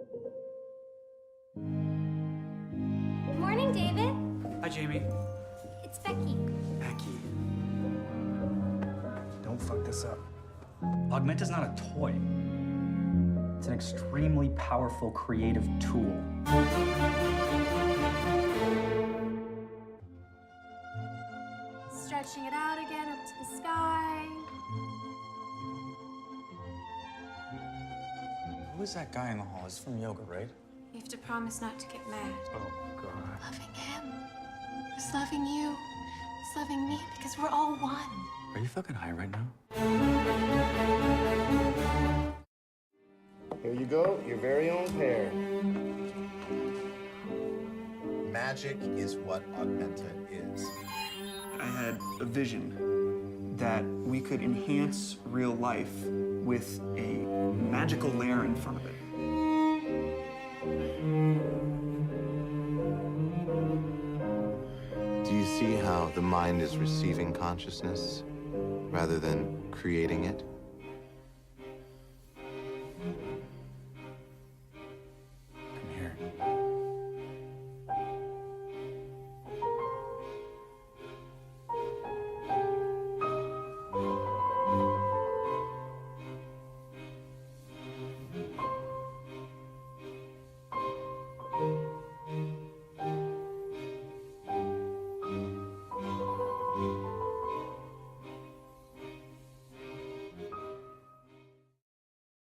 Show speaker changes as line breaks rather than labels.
Good morning, David.
Hi, Jamie.
It's Becky.
Becky. Don't fuck this up. Augmenta's not a toy. It's an extremely powerful creative tool.
Stretching it out again up to the sky.
Who is that guy in the hall? He's from yoga, right?
You have to promise not to get mad.
Oh, God.
Loving him is loving you. It's loving me because we're all one.
Are you fucking high right now?
Here you go, your very own pair.
Magic is what Augmenta is.
I had a vision that we could enhance real life with a magical layer in front of it.
Do you see how the mind is receiving consciousness rather than creating it?